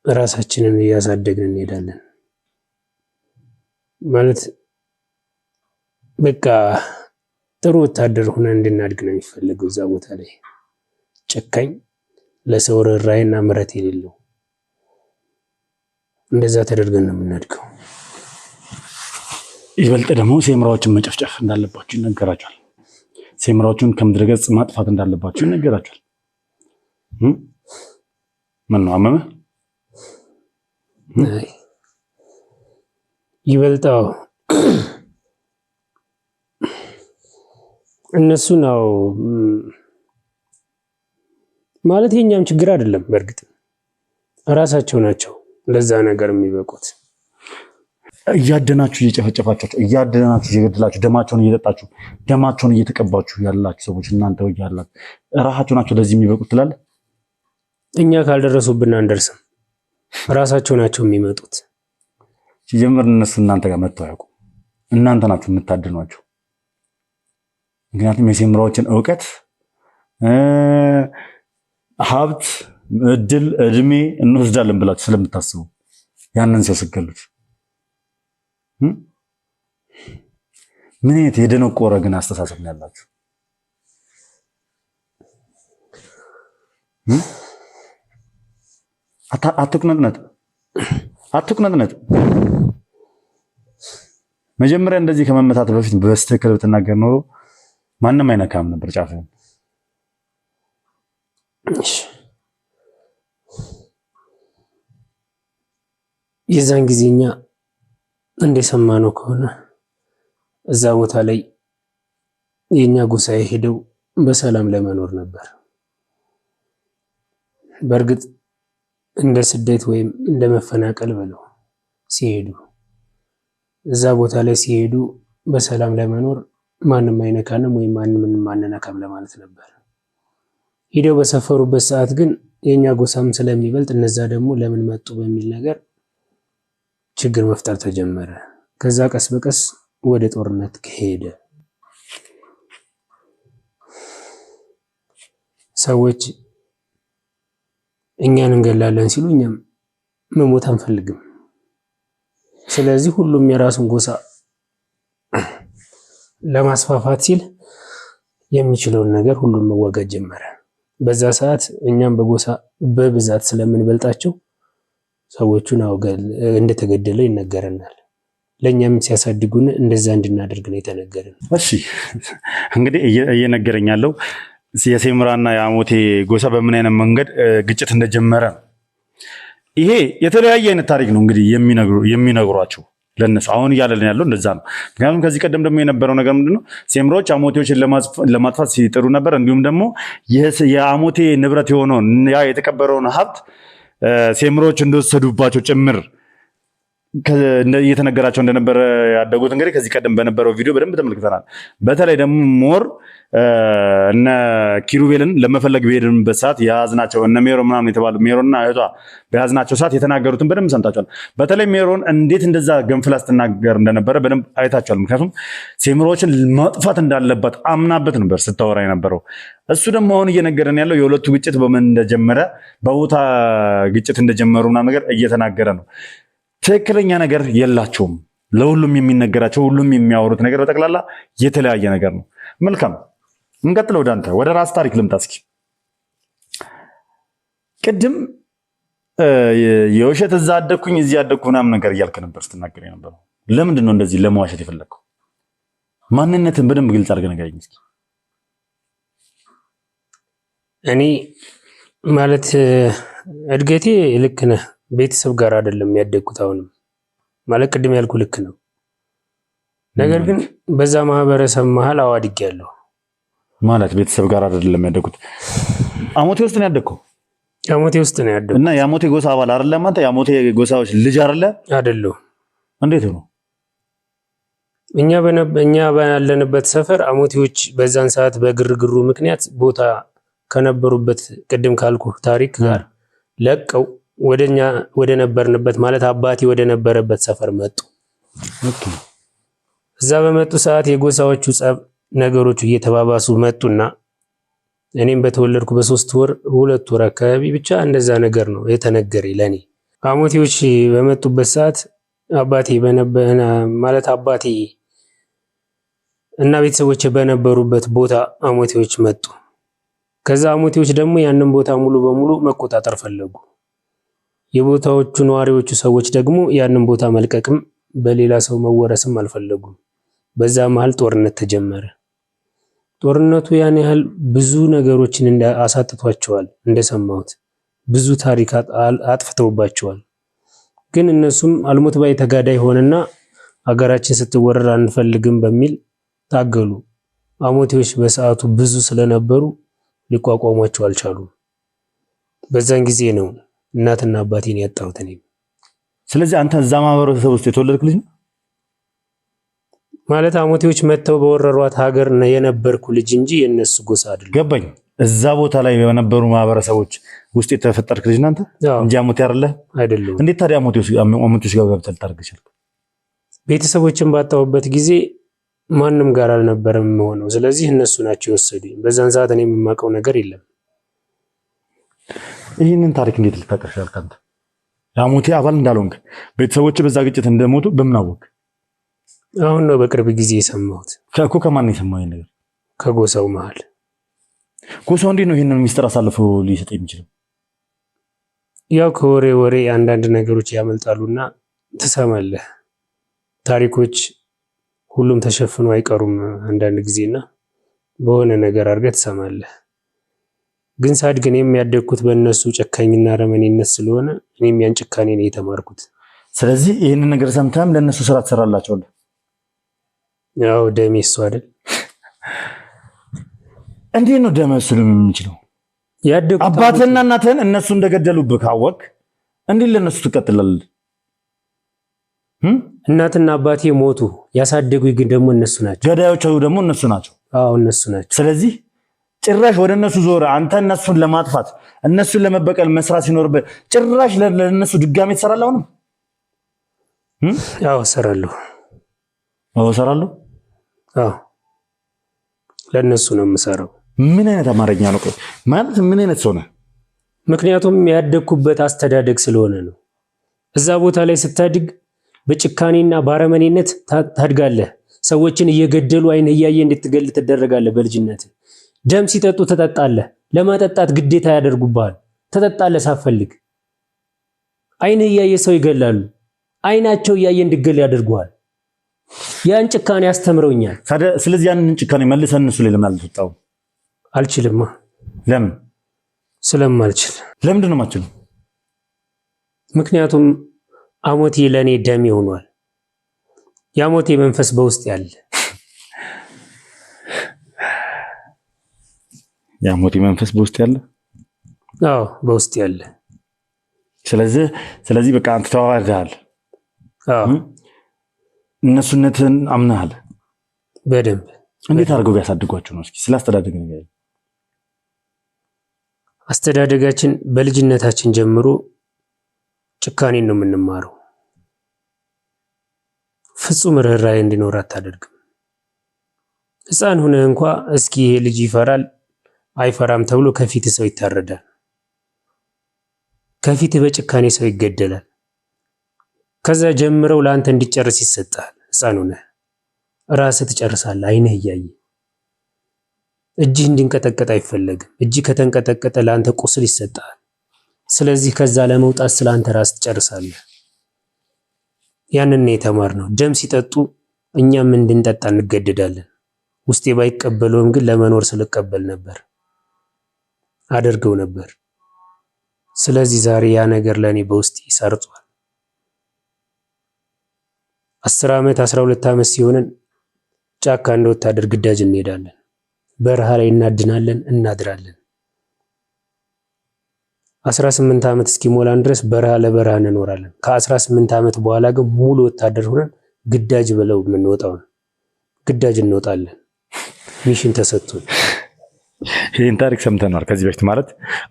ራሳችንን እያሳደግን እንሄዳለን። ማለት በቃ ጥሩ ወታደር ሆነን እንድናድግ ነው የሚፈልገው። እዛ ቦታ ላይ ጨካኝ፣ ለሰው ርህራሄና ምሕረት የሌለው እንደዛ ተደርገን ነው የምናድገው። ይበልጥ ደግሞ ሴምራዎችን መጨፍጨፍ እንዳለባችሁ ይነገራችኋል። ሴምራዎችን ከምድረ ገጽ ማጥፋት እንዳለባችሁ ይነገራችኋል። ምን ነው አመመህ? ይበልጣው እነሱ ነው ማለት የኛም ችግር አይደለም። በእርግጥ ራሳቸው ናቸው ለዛ ነገር የሚበቁት። እያደናችሁ እየጨፈጨፋችሁ፣ እያደናችሁ እየገደላችሁ፣ ደማቸውን እየጠጣችሁ፣ ደማቸውን እየተቀባችሁ ያላችሁ ሰዎች እናንተ ያላችሁ ራሳቸው ናቸው ለዚህ የሚበቁት ትላለህ። እኛ ካልደረሱብን አንደርስም። ራሳቸው ናቸው የሚመጡት። ሲጀምር እነሱ እናንተ ጋር መጥተው አያውቁም። እናንተ ናችሁ የምታድኗቸው። ምክንያቱም የሴምራዎችን እውቀት፣ ሀብት፣ እድል፣ እድሜ እንወስዳለን ብላችሁ ስለምታስቡ ያንን ሰው ስገሉት ምን አይነት የደነቆረ ግን አስተሳሰብ ነው ያላችሁ? አትቁነጥነጥ። መጀመሪያ እንደዚህ ከመመታት በፊት በስተክል ብትናገር ኖሮ ማንም አይነካም ነበር ጫፍህን። የዛን ጊዜኛ እንደሰማነው ከሆነ እዛ ቦታ ላይ የኛ ጎሳ ሄደው በሰላም ለመኖር ነበር። በእርግጥ እንደ ስደት ወይም እንደ መፈናቀል ብለው ሲሄዱ እዛ ቦታ ላይ ሲሄዱ በሰላም ለመኖር ማንም አይነካንም ወይም ማንም ማንነካም ለማለት ነበር። ሄደው በሰፈሩበት ሰዓት ግን የኛ ጎሳም ስለሚበልጥ እነዛ ደግሞ ለምን መጡ በሚል ነገር ችግር መፍጠር ተጀመረ። ከዛ ቀስ በቀስ ወደ ጦርነት ሄደ። ሰዎች እኛን እንገላለን ሲሉ እኛም መሞት አንፈልግም። ስለዚህ ሁሉም የራሱን ጎሳ ለማስፋፋት ሲል የሚችለውን ነገር ሁሉም መዋጋት ጀመረ። በዛ ሰዓት እኛም በጎሳ በብዛት ስለምንበልጣቸው ሰዎቹን አውገል እንደተገደለ ይነገረናል። ለኛም ሲያሳድጉን እንደዛ እንድናደርግ ነው የተነገረን። እሺ እንግዲህ እየነገረኝ ያለው የሴምራና የአሞቴ ጎሳ በምን አይነት መንገድ ግጭት እንደጀመረ ነው። ይሄ የተለያየ አይነት ታሪክ ነው እንግዲህ የሚነግሯቸው ለነሱ። አሁን እያለልን ያለው እንደዛ ነው። ምክንያቱም ከዚህ ቀደም ደግሞ የነበረው ነገር ምንድነው? ሴምራዎች አሞቴዎችን ለማጥፋት ሲጥሩ ነበር። እንዲሁም ደግሞ የአሞቴ ንብረት የሆነውን ያ የተቀበረውን ሀብት ሴምራዎች እንደወሰዱባቸው ጭምር እየተነገራቸው እንደነበረ ያደጉት እንግዲህ ከዚህ ቀደም በነበረው ቪዲዮ በደንብ ተመልክተናል። በተለይ ደግሞ ሞር እነ ኪሩቤልን ለመፈለግ በሄድንበት ሰዓት የያዝናቸው እነ ሜሮን ምናምን የተባሉ ሜሮንና እህቷ በያዝናቸው ሰዓት የተናገሩትን በደንብ ሰምታችኋል። በተለይ ሜሮን እንዴት እንደዛ ገንፍላ ስትናገር እንደነበረ በደንብ አይታችኋል። ምክንያቱም ሴምራዎችን ማጥፋት እንዳለባት አምናበት ነበር ስታወራ የነበረው። እሱ ደግሞ አሁን እየነገረን ያለው የሁለቱ ግጭት በምን እንደጀመረ በቦታ ግጭት እንደጀመሩ ምናምን ነገር እየተናገረ ነው። ትክክለኛ ነገር የላቸውም። ለሁሉም የሚነገራቸው ሁሉም የሚያወሩት ነገር በጠቅላላ የተለያየ ነገር ነው። መልካም እንቀጥል። ወደ አንተ ወደ ራስ ታሪክ ልምጣ እስኪ። ቅድም የውሸት እዛ አደግኩኝ እዚህ አደግኩ ምናምን ነገር እያልክ ነበር ስትናገር የነበረው። ለምንድን ነው እንደዚህ ለመዋሸት የፈለግከው? ማንነትን በደንብ ግልጽ አድርገህ ንገረኝ እስኪ። እኔ ማለት እድገቴ ልክ ነህ፣ ቤተሰብ ጋር አይደለም ያደግኩት። አሁንም ማለት ቅድም ያልኩ ልክ ነው። ነገር ግን በዛ ማህበረሰብ መሃል አዋድጌያለሁ። ማለት ቤተሰብ ጋር አይደለም ያደግኩት። አሞቴ ውስጥ ነው ያደግኩት። አሞቴ ውስጥ ነው ያደግኩት እና የአሞቴ ጎሳ አባል አይደለም አንተ? የአሞቴ ጎሳዎች ልጅ አይደለ? እንዴት ነው? እኛ ባለንበት ሰፈር አሞቴዎች በዛን ሰዓት በግርግሩ ምክንያት ቦታ ከነበሩበት ቅድም ካልኩ ታሪክ ጋር ለቀው ወደ ነበርንበት ማለት አባቴ ወደ ነበረበት ሰፈር መጡ። እዛ በመጡ ሰዓት የጎሳዎቹ ጸብ ነገሮቹ እየተባባሱ መጡና እኔም በተወለድኩ በ3 ወር 2 ወር አካባቢ ብቻ እንደዛ ነገር ነው የተነገረኝ ለኔ። አሞቴዎች በመጡበት ሰዓት አባቴ እና ቤተሰቦቼ በነበሩበት ቦታ አሞቴዎች መጡ። ከዛ አሞቴዎች ደግሞ ያንን ቦታ ሙሉ በሙሉ መቆጣጠር ፈለጉ። የቦታዎቹ ነዋሪዎቹ ሰዎች ደግሞ ያንን ቦታ መልቀቅም በሌላ ሰው መወረስም አልፈለጉም። በዛ መሃል ጦርነት ተጀመረ። ጦርነቱ ያን ያህል ብዙ ነገሮችን አሳጥቷቸዋል። እንደሰማሁት ብዙ ታሪክ አጥፍተውባቸዋል። ግን እነሱም አልሞት ባይ ተጋዳይ ሆነና ሀገራችን ስትወረር አንፈልግም በሚል ታገሉ። አሞቴዎች በሰዓቱ ብዙ ስለነበሩ ሊቋቋሟቸው አልቻሉም። በዛን ጊዜ ነው እናትና አባቴን ያጣሁት እኔ። ስለዚህ አንተ እዛ ማህበረሰብ ውስጥ የተወለድክ ልጅ ነው ማለት? አሞቴዎች መተው በወረሯት ሀገር የነበርኩ ልጅ እንጂ የነሱ ጎሳ አይደለም። ገባኝ። እዛ ቦታ ላይ የነበሩ ማህበረሰቦች ውስጥ የተፈጠርክ ልጅ ነህ አንተ እንጂ አሞቴ አይደለም። እንዴት ታዲያ አሞቴዎች ጋር ገብተህ ልታደርግ ቻልክ? ቤተሰቦችን ባጣሁበት ጊዜ ማንም ጋር አልነበረም የሆነው። ስለዚህ እነሱ ናቸው የወሰዱኝ። በዛን ሰዓት እኔ የማውቀው ነገር የለም። ይህንን ታሪክ እንዴት ልታውቅ ቻልክ አንተ? የአሞቴ አባል እንዳልሆንክ ቤተሰቦች በዛ ግጭት እንደሞቱ በምን አወቅ? አሁን ነው በቅርብ ጊዜ የሰማሁት። ከማን የሰማው ይሄን ነገር? ከጎሳው መሃል። ጎሳው እንዴት ነው ይሄንን ሚስጥር አሳልፎ ሊሰጥ የሚችለው? ያው ከወሬ ወሬ አንዳንድ ነገሮች ያመልጣሉና ትሰማለህ። ታሪኮች ሁሉም ተሸፍኖ አይቀሩም አንዳንድ ጊዜና በሆነ ነገር አድርገህ ትሰማለህ። ግን ሳድግ እኔም ያደግኩት በእነሱ ጨካኝና ረመኔነት ስለሆነ እኔም ያን ጭካኔ ነው የተማርኩት። ስለዚህ ይህንን ነገር ሰምተህም ለእነሱ ስራ ትሰራላቸዋለህ? ያው ደሜ እሱ አይደል? እንዴት ነው ደም እሱ የሚችለው? አባትህና እናትህን እነሱ እንደገደሉብህ ካወቅ እንዴት ለእነሱ ትቀጥላለህ? እናትና አባቴ ሞቱ። ያሳደጉኝ ግን ደግሞ እነሱ ናቸው። ገዳዮቹ ደግሞ እነሱ ናቸው። አዎ እነሱ ናቸው። ስለዚህ ጭራሽ ወደ እነሱ ዞረ። አንተ እነሱን ለማጥፋት እነሱን ለመበቀል መስራት ሲኖርበት ጭራሽ ለእነሱ ድጋሜ ትሰራለህ? አሁንም አዎ እሰራለሁ። አዎ እሰራለሁ። አዎ ለእነሱ ነው የምሰራው። ምን አይነት አማርኛ ነው ማለት? ምን አይነት ሰው ነህ? ምክንያቱም ያደግኩበት አስተዳደግ ስለሆነ ነው። እዛ ቦታ ላይ ስታድግ በጭካኔና ባረመኔነት ታድጋለህ። ሰዎችን እየገደሉ አይን እያየ እንድትገል ትደረጋለህ። በልጅነት ደም ሲጠጡ ትጠጣለህ። ለማጠጣት ግዴታ ያደርጉብሃል። ትጠጣለህ ሳትፈልግ። አይን እያየ ሰው ይገላሉ። አይናቸው እያየ እንድገል ያደርጉሃል። ያን ጭካኔ አስተምረውኛል። ስለዚህ ያንን ጭካኔ መልሰህ እነሱ ላይ ለምን አልተወጣው? አልችልማ። ለምን? ስለማልችል። ለምንድን ነው የማትችለው? ምክንያቱም አሞቴ ለኔ ደም ሆኗል። የአሞቴ መንፈስ በውስጥ ያለ የአሞቴ መንፈስ በውስጥ ያለ? አዎ በውስጥ ያለ። ስለዚህ በቃ አንተ ተዋርደሃል። አዎ እነሱነትን አምናሃል በደንብ። እንዴት አድርገው ቢያሳድጓቸው ነው? እስኪ ስላስተዳደግ ነገር። አስተዳደጋችን በልጅነታችን ጀምሮ ጭካኔን ነው የምንማረው። ፍጹም ርህራሄ እንዲኖር አታደርግም። ሕፃን ሆነህ እንኳ እስኪ ይሄ ልጅ ይፈራል አይፈራም ተብሎ ከፊት ሰው ይታረዳል። ከፊት በጭካኔ ሰው ይገደላል። ከዛ ጀምረው ለአንተ እንዲጨርስ ይሰጣል። ሕፃን ሆነህ ራስህ ትጨርሳለህ አይንህ እያየ። እጅህ እንዲንቀጠቀጥ አይፈለግም። እጅህ ከተንቀጠቀጠ ለአንተ ቁስል ይሰጣል። ስለዚህ ከዛ ለመውጣት ስለአንተ ራስ ትጨርሳለህ። ያንን ነው የተማርነው። ደም ሲጠጡ እኛም እንድንጠጣ እንገደዳለን። ውስጤ ባይቀበለውም ግን ለመኖር ስልቀበል ነበር፣ አደርገው ነበር። ስለዚህ ዛሬ ያ ነገር ለኔ በውስጤ ሰርጿል። 10 ዓመት 12 ዓመት ሲሆንን ጫካ እንደ ወታደር ግዳጅ እንሄዳለን። በረሃ ላይ እናድናለን፣ እናድራለን። 18 ዓመት እስኪሞላን ድረስ በረሃ ለበረሃ እንኖራለን። ከ18 ዓመት በኋላ ግን ሙሉ ወታደር ሆነን ግዳጅ ብለው የምንወጣው ግዳጅ እንወጣለን። ሚሽን ተሰጥቶን ይህን ታሪክ ሰምተናል ከዚህ በፊት። ማለት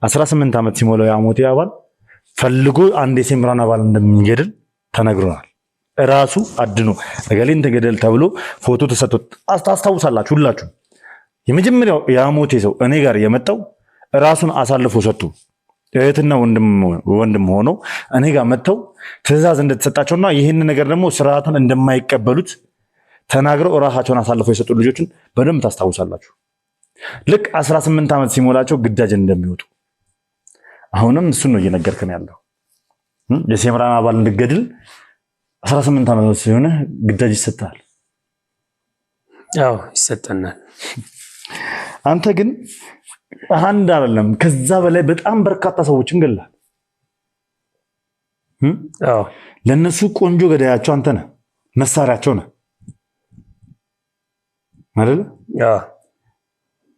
18 ዓመት ሲሞላው የአሞቴ አባል ፈልጎ አንድ የሴምራን አባል እንደሚገድል ተነግሮናል። ራሱ አድኖ እገሌን ተገደል ተብሎ ፎቶ ተሰጥቶት ታስታውሳላችሁ ሁላችሁ። የመጀመሪያው የአሞቴ ሰው እኔ ጋር የመጣው ራሱን አሳልፎ ሰጥቶ እህትና ወንድም ሆኖ እኔ ጋር መጥተው ትዕዛዝ እንደተሰጣቸውና ይህን ነገር ደግሞ ስርዓቱን እንደማይቀበሉት ተናግረው ራሳቸውን አሳልፈው የሰጡ ልጆችን በደንብ ታስታውሳላችሁ። ልክ 18 ዓመት ሲሞላቸው ግዳጅ እንደሚወጡ አሁንም እሱን ነው እየነገርከን ያለው። የሴምራን አባል እንድገድል 18 ዓመት ሲሆነ ግዳጅ ይሰጣል። አዎ ይሰጠናል። አንተ ግን አንድ አይደለም ከዛ በላይ በጣም በርካታ ሰዎችን ገላል። አዎ ለነሱ ቆንጆ ገዳያቸው አንተ ነህ፣ መሳሪያቸው ነህ አይደል? አዎ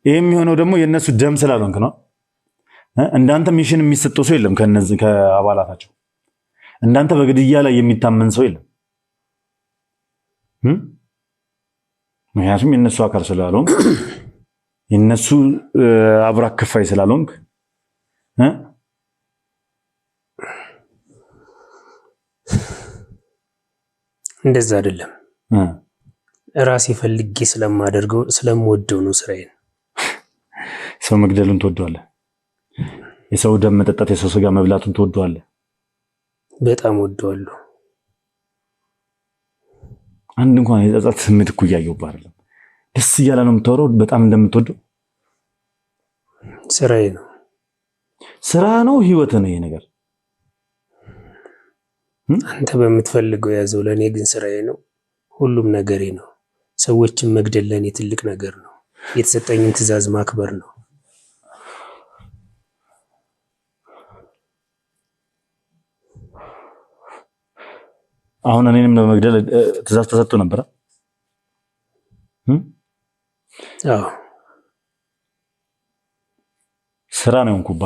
ይሄ የሚሆነው ደግሞ የነሱ ደም ስላልሆንክ ነው። እንዳንተ ሚሽን የሚሰጠው ሰው የለም ከነዚህ ከአባላታቸው። እንዳንተ በግድያ ላይ የሚታመን ሰው የለም። ምክንያቱም የነሱ አካል ስላልሆንክ የነሱ አብራክ ክፋይ ስላልሆንክ እንደዛ አይደለም። ራሴ ፈልጌ ስለማደርገው ስለምወደው ነው ስራዬን። ሰው መግደሉን ትወደዋለህ? የሰው ደም መጠጣት፣ የሰው ስጋ መብላቱን ትወደዋለህ? በጣም ወደዋለሁ። አንድ እንኳን የጸጸት ስሜት እኮ እያየሁብህ አይደለም። ደስ እያለ ነው የምታወራው በጣም እንደምትወደው። ስራዬ ነው። ስራ ነው፣ ህይወት ነው ይሄ ነገር። አንተ በምትፈልገው ያዘው፣ ለኔ ግን ስራዬ ነው፣ ሁሉም ነገሬ ነው። ሰዎችን መግደል ለኔ ትልቅ ነገር ነው። የተሰጠኝን ትዕዛዝ ማክበር ነው። አሁን እኔንም ለመግደል ትእዛዝ ተሰጥቶ ነበር። አዎ ስራ ነው እንኩባ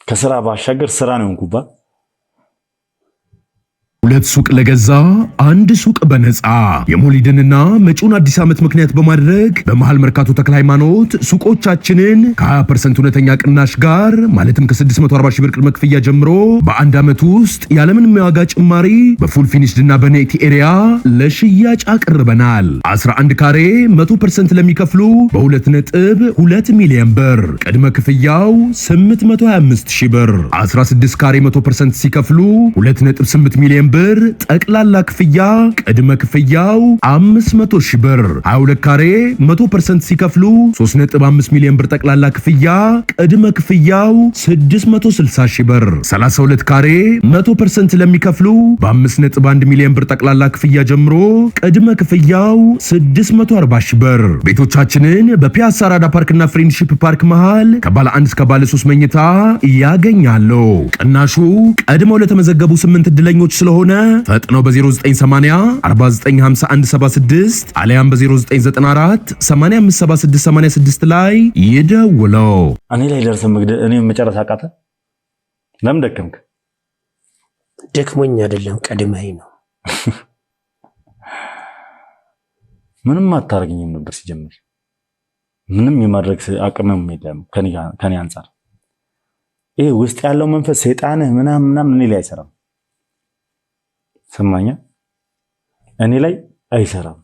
ከስራ ባሻገር ስራ ነው እንኩባ። ሁለት ሱቅ ለገዛ አንድ ሱቅ በነፃ የሞሊድንና መጪውን አዲስ ዓመት ምክንያት በማድረግ በመሃል መርካቶ ተክለ ሃይማኖት ሱቆቻችንን ከ20% እውነተኛ ቅናሽ ጋር ማለትም ከ640 ሺህ ብር ቅድመ ክፍያ ጀምሮ በአንድ ዓመት ውስጥ ያለምንም የዋጋ ጭማሪ በፉል ፊኒሽድ እና በኔቲ ኤሪያ ለሽያጭ አቅርበናል። 11 ካሬ 100% ለሚከፍሉ በ2.2 ሚሊዮን ብር ቅድመ ክፍያው 825 ሺህ ብር፣ 16 ካሬ 100% ሲከፍሉ 2.8 ሚሊዮን ብር ጠቅላላ ክፍያ ቅድመ ክፍያው 500 ሺህ ብር፣ 22 ካሬ 100% ሲከፍሉ 3.5 ሚሊዮን ብር ጠቅላላ ክፍያ ቅድመ ክፍያው 660 ሺህ ብር፣ 32 ካሬ 100% ለሚከፍሉ በ5.1 ሚሊዮን ብር ጠቅላላ ክፍያ ጀምሮ ቅድመ ክፍያው 640 ሺህ ብር። ቤቶቻችንን በፒያሳ ራዳ ፓርክና ፍሬንድሺፕ ፓርክ መሃል ከባለ 1 እስከ ባለ 3 መኝታ ያገኛሉ። ቅናሹ ቀድመው ለተመዘገቡ 8 እድለኞች ስለሆነ ፈጥነው በ0980 495176 አሊያም በ0994 857686 ላይ ይደውለው። እኔ ላይ ደርሰህ መግደል እኔ መጨረስ አቃተ። ለምን ደከምክ? ደክሞኝ አይደለም ቀድመኝ ነው። ምንም አታርገኝም ነበር ሲጀምር። ምንም የማድረግ አቅምም የለም ከኔ አንፃር። ይሄ ውስጥ ያለው መንፈስ ሰይጣንህ ምናምን እኔ ላይ አይሰራም። ሰማኛ እኔ ላይ አይሰራም።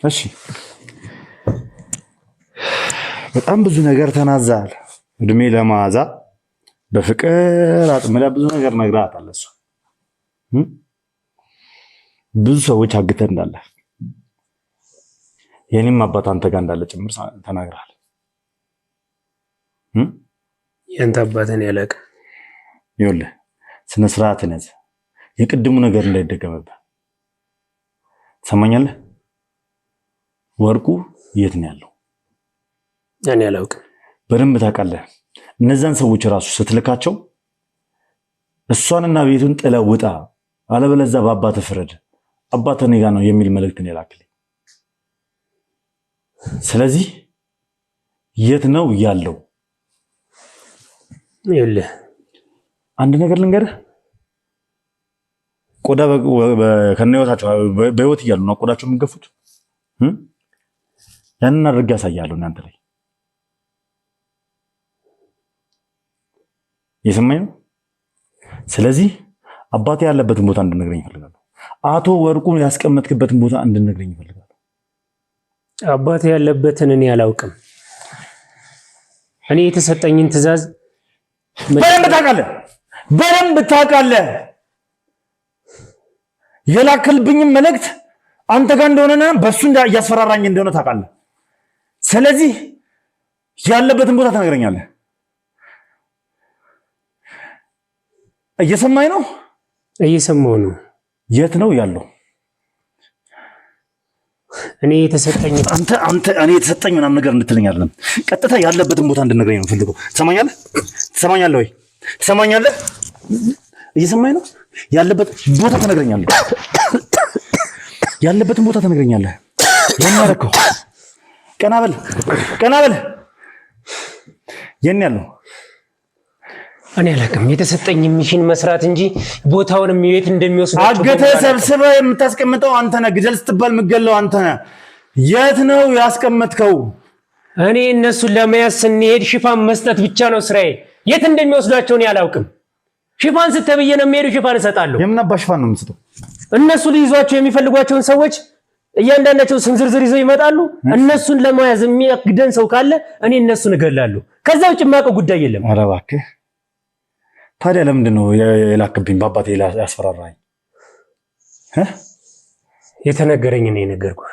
እሺ በጣም ብዙ ነገር ተናዛል። እድሜ ለማዛ በፍቅር አጥምዳ ብዙ ነገር ነግራታል። እሷ ብዙ ሰዎች አግተህ እንዳለ የኔም አባት አንተ ጋር እንዳለ ጭምር ተናግራል። ያንተ አባትን ያለቀ ይኸውልህ ስነ ስርዓትን ያዝ። የቅድሙ ነገር እንዳይደገምብህ ሰማኛለህ። ወርቁ የት ነው ያለው? እኔ አላውቅም። በደንብ ታውቃለህ። እነዛን ሰዎች ራሱ ስትልካቸው እሷንና ቤቱን ጥለው ውጣ፣ አለበለዚያ በአባትህ ፍረድ፣ አባትህ እኔ ጋር ነው የሚል መልእክትን የላክልኝ። ስለዚህ የት ነው ያለው? ይኸውልህ አንድ ነገር ልንገርህ። ቆዳ ከነህይወታቸው በህይወት እያሉ ነው ቆዳቸው የሚገፉት። ያንን አድርጌ ያሳያለሁ እናንተ ላይ። የሰማኝ ነው። ስለዚህ አባቴ ያለበትን ቦታ እንድነግረኝ ይፈልጋሉ። አቶ ወርቁን ያስቀመጥክበትን ቦታ እንድነግረኝ ይፈልጋሉ። አባቴ ያለበትን እኔ አላውቅም። እኔ የተሰጠኝን ትዕዛዝ በደንብ ታውቃለህ። የላክልብኝም መልእክት አንተ ጋር እንደሆነና በሱ እያስፈራራኝ እንደሆነ ታውቃለህ። ስለዚህ ያለበትን ቦታ ትነግረኛለህ። እየሰማኝ ነው? እየሰማሁ ነው። የት ነው ያለው? እኔ የተሰጠኝ እኔ የተሰጠኝ ምናምን ነገር እንድትለኝ አይደለም። ቀጥታ ያለበትን ቦታ እንድነግረኝ ነው ፈልገው። ትሰማኛለህ? ትሰማኛለህ ወይ? ትሰማኛለህ? እየሰማኝ ነው? ያለበት ቦታ ትነግረኛለህ። ያለበትን ቦታ ትነግረኛለህ። የማረከው ቀና በል። የኔ ያለው እኔ አላውቅም። የተሰጠኝ ሚሽን መስራት እንጂ ቦታውንም የት እንደሚወስደው አገተ ሰብስበህ የምታስቀምጠው አንተ ነህ። ግደል ስትባል የምትገለው አንተ ነህ። የት ነው ያስቀመጥከው? እኔ እነሱን ለመያዝ ስንሄድ ሽፋን መስጠት ብቻ ነው ስራዬ። የት እንደሚወስዷቸው እኔ አላውቅም። ሽፋን ስተብዬ ነው የሚሄዱ። ሽፋን እሰጣለሁ። የምን አባ ሽፋን ነው የምትሰጠው? እነሱ ሊይዟቸው የሚፈልጓቸውን ሰዎች እያንዳንዳቸው ስም ዝርዝር ይዘው ይመጣሉ። እነሱን ለመያዝ የሚያግደን ሰው ካለ እኔ እነሱን እገላለሁ። ከዛ ውጭ የማውቀው ጉዳይ የለም። ኧረ እባክህ ታዲያ ለምንድን ነው የላክብኝ? በአባቴ ያስፈራራኝ? የተነገረኝ ነው የነገርኩህ።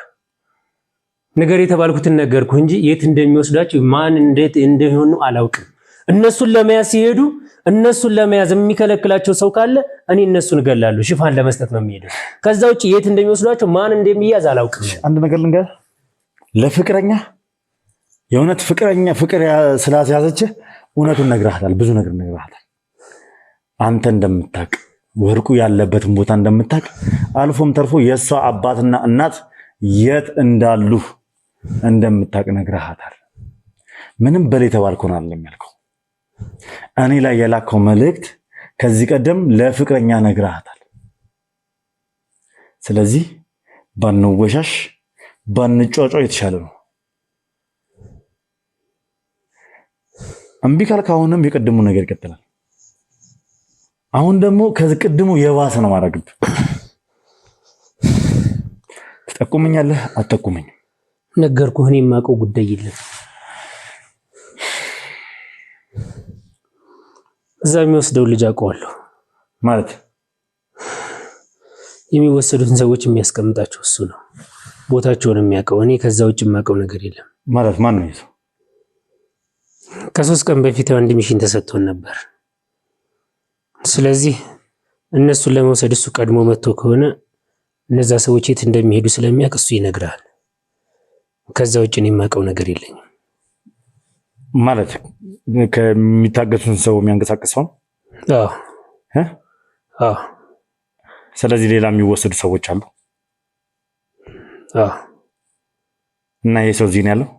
ነገር የተባልኩትን ነገርኩህ እንጂ የት እንደሚወስዳቸው ማን እንዴት እንደሚሆኑ አላውቅም። እነሱን ለመያዝ ሲሄዱ እነሱን ለመያዝ የሚከለክላቸው ሰው ካለ እኔ እነሱን እገላለሁ። ሽፋን ለመስጠት ነው የሚሄደው። ከዛ ውጭ የት እንደሚወስዷቸው ማን እንደሚያዝ አላውቅም። አንድ ነገር ልንገርህ፣ ለፍቅረኛ የእውነት ፍቅር ስላስያዘችህ እውነቱን ነግረሃታል። ብዙ ነገር ነግረሃታል። አንተ እንደምታውቅ ወርቁ ያለበትን ቦታ እንደምታውቅ አልፎም ተርፎ የእሷ አባትና እናት የት እንዳሉ እንደምታውቅ ነግረሃታል። ምንም በል የተባልከውን አይደለም ያልከው። እኔ ላይ የላከው መልእክት ከዚህ ቀደም ለፍቅረኛ ነግረሃታል። ስለዚህ ባንወሻሽ ባንጫጫ የተሻለ ነው። እምቢ ካልክ አሁንም የቀድሙ ነገር ይቀጥላል። አሁን ደግሞ ከቅድሙ የባሰ ነው ማድረግብ። ትጠቁመኛለህ አትጠቁመኝም? ነገርኩህ። እኔ የማውቀው ጉዳይ የለም። እዛ የሚወስደው ልጅ አውቀዋለሁ። ማለት የሚወሰዱትን ሰዎች የሚያስቀምጣቸው እሱ ነው። ቦታቸውን የሚያውቀው። እኔ ከዛ ውጭ የማውቀው ነገር የለም። ማለት ማን ነው ይዘው? ከ3 ቀን በፊት አንድ ሚሽን ተሰጥቶን ነበር። ስለዚህ እነሱን ለመውሰድ እሱ ቀድሞ መጥቶ ከሆነ እነዛ ሰዎች የት እንደሚሄዱ ስለሚያውቅ እሱ ይነግራል። ከዛ ውጭ እኔ የማውቀው ነገር የለኝም። ማለት ከሚታገቱን ሰው የሚያንቀሳቅሰው? አዎ አዎ። ስለዚህ ሌላ የሚወሰዱ ሰዎች አሉ? አዎ። እና ይሄ ሰው እዚህ ነው ያለው?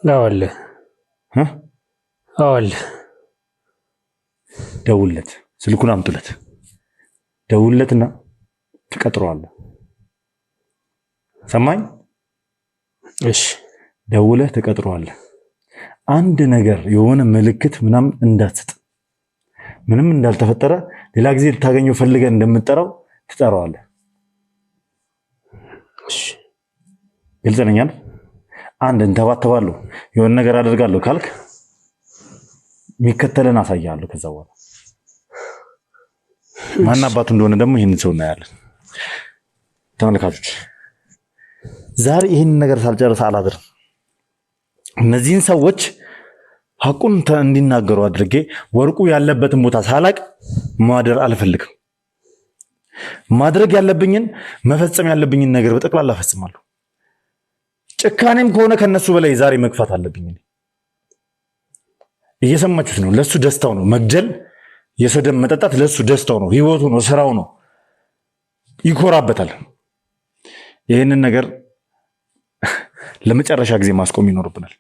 አዎ አለ። አዎ አለ። ደውለት፣ ስልኩን አምጡለት። ደውለትና ትቀጥረዋለህ። ሰማኝ? እሺ። ደውለህ ትቀጥረዋለህ። አንድ ነገር የሆነ ምልክት ምናምን እንዳትሰጥ፣ ምንም እንዳልተፈጠረ ሌላ ጊዜ ልታገኘው ፈልገህ እንደምትጠራው ትጠራዋለህ። እሺ። ግልጽ ነኝ አይደል? አንድ እንተባተባለሁ የሆነ ነገር አደርጋለሁ ካልክ የሚከተለን አሳያለሁ። ከዛ በኋላ ማን አባቱ እንደሆነ ደግሞ ይሄንን ሰው እናያለን። ተመልካቾች ዛሬ ይሄንን ነገር ሳልጨርስ አላድርም። እነዚህን ሰዎች ሐቁን እንዲናገሩ አድርጌ ወርቁ ያለበትን ቦታ ሳላቅ ማደር አልፈልግም። ማድረግ ያለብኝን መፈጸም ያለብኝን ነገር በጠቅላላ ፈጽማለሁ። ጭካኔም ከሆነ ከነሱ በላይ ዛሬ መግፋት አለብኝ። እየሰማችሁት ነው። ለሱ ደስታው ነው መግደል፣ የሰው ደም መጠጣት ለሱ ደስታው ነው፣ ህይወቱ ነው፣ ስራው ነው፣ ይኮራበታል። ይህንን ነገር ለመጨረሻ ጊዜ ማስቆም ይኖርብናል።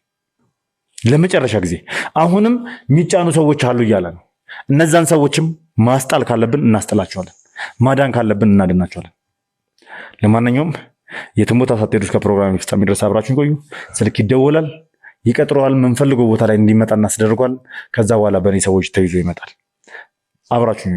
ለመጨረሻ ጊዜ አሁንም የሚጫኑ ሰዎች አሉ እያለ ነው። እነዛን ሰዎችም ማስጣል ካለብን እናስጥላቸዋለን፣ ማዳን ካለብን እናድናቸዋለን። ለማንኛውም የትም ቦታ ሳትሄዱ እስከ ፕሮግራም ፍጻሜ ድረስ አብራችሁን ቆዩ። ስልክ ይደወላል፣ ይቀጥረዋል፣ የምንፈልገው ቦታ ላይ እንዲመጣ እናስደርጓል። ከዛ በኋላ በእኔ ሰዎች ተይዞ ይመጣል። አብራችሁን